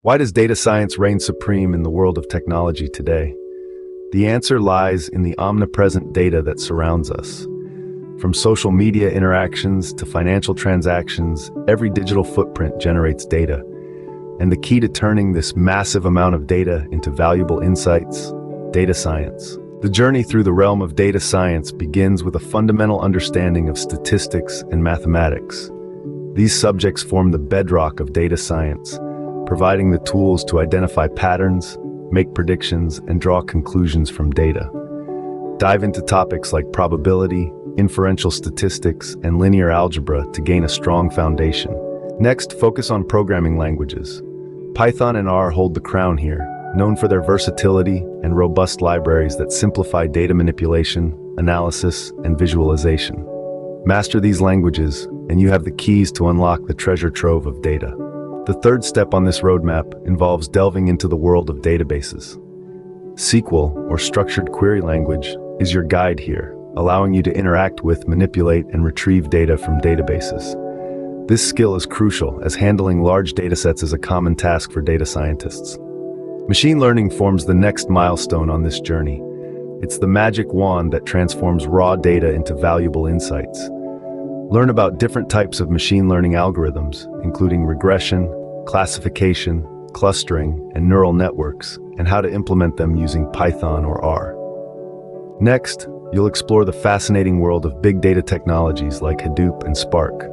Why does data science reign supreme in the world of technology today? The answer lies in the omnipresent data that surrounds us. From social media interactions to financial transactions, every digital footprint generates data. And the key to turning this massive amount of data into valuable insights: data science. The journey through the realm of data science begins with a fundamental understanding of statistics and mathematics. These subjects form the bedrock of data science, providing the tools to identify patterns, make predictions, and draw conclusions from data. Dive into topics like probability, inferential statistics, and linear algebra to gain a strong foundation. Next, focus on programming languages. Python and R hold the crown here, known for their versatility and robust libraries that simplify data manipulation, analysis, and visualization. Master these languages, and you have the keys to unlock the treasure trove of data. The third step on this roadmap involves delving into the world of databases. SQL, or Structured Query Language, is your guide here, allowing you to interact with, manipulate, and retrieve data from databases. This skill is crucial, as handling large datasets is a common task for data scientists. Machine learning forms the next milestone on this journey. It's the magic wand that transforms raw data into valuable insights. Learn about different types of machine learning algorithms, including regression, classification, clustering, and neural networks, and how to implement them using Python or R. Next, you'll explore the fascinating world of big data technologies like Hadoop and Spark.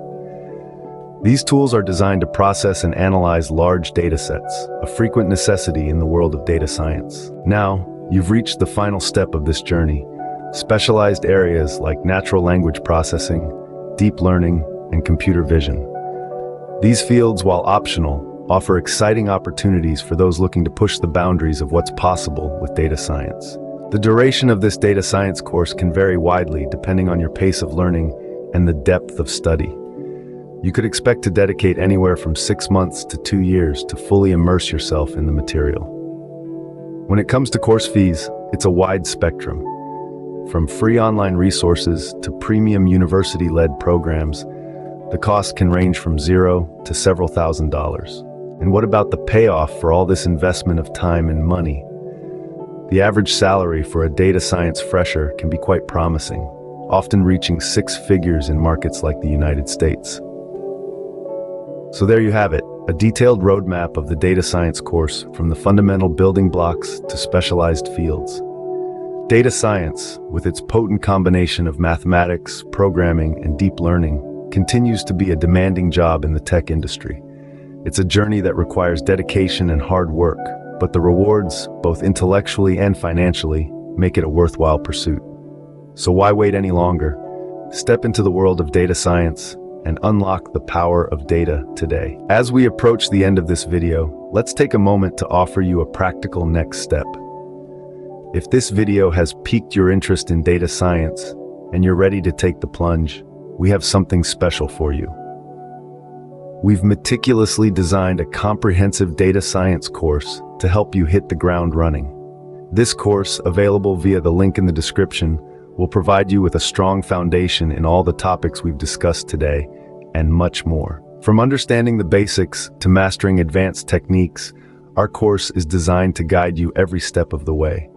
These tools are designed to process and analyze large datasets, a frequent necessity in the world of data science. Now, you've reached the final step of this journey: specialized areas like natural language processing, deep learning, and computer vision. These fields, while optional, offer exciting opportunities for those looking to push the boundaries of what's possible with data science. The duration of this data science course can vary widely depending on your pace of learning and the depth of study. You could expect to dedicate anywhere from 6 months to 2 years to fully immerse yourself in the material. When it comes to course fees, it's a wide spectrum. From free online resources to premium university-led programs, the cost can range from $0 to several $1,000s. And what about the payoff for all this investment of time and money? The average salary for a data science fresher can be quite promising, often reaching 6 figures in markets like the United States. So there you have it, a detailed roadmap of the data science course, from the fundamental building blocks to specialized fields. Data science, with its potent combination of mathematics, programming, and deep learning, continues to be a demanding job in the tech industry. It's a journey that requires dedication and hard work, but the rewards, both intellectually and financially, make it a worthwhile pursuit. So why wait any longer? Step into the world of data science and unlock the power of data today. As we approach the end of this video, let's take a moment to offer you a practical next step. If this video has piqued your interest in data science and you're ready to take the plunge, we have something special for you. We've meticulously designed a comprehensive data science course to help you hit the ground running. This course, available via the link in the description, will provide you with a strong foundation in all the topics we've discussed today, and much more. From understanding the basics to mastering advanced techniques, our course is designed to guide you every step of the way.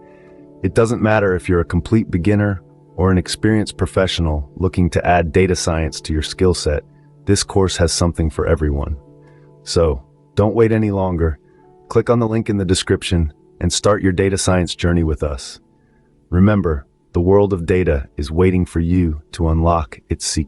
It doesn't matter if you're a complete beginner or an experienced professional looking to add data science to your skill set, this course has something for everyone. So, don't wait any longer. Click on the link in the description and start your data science journey with us. Remember, the world of data is waiting for you to unlock its secrets.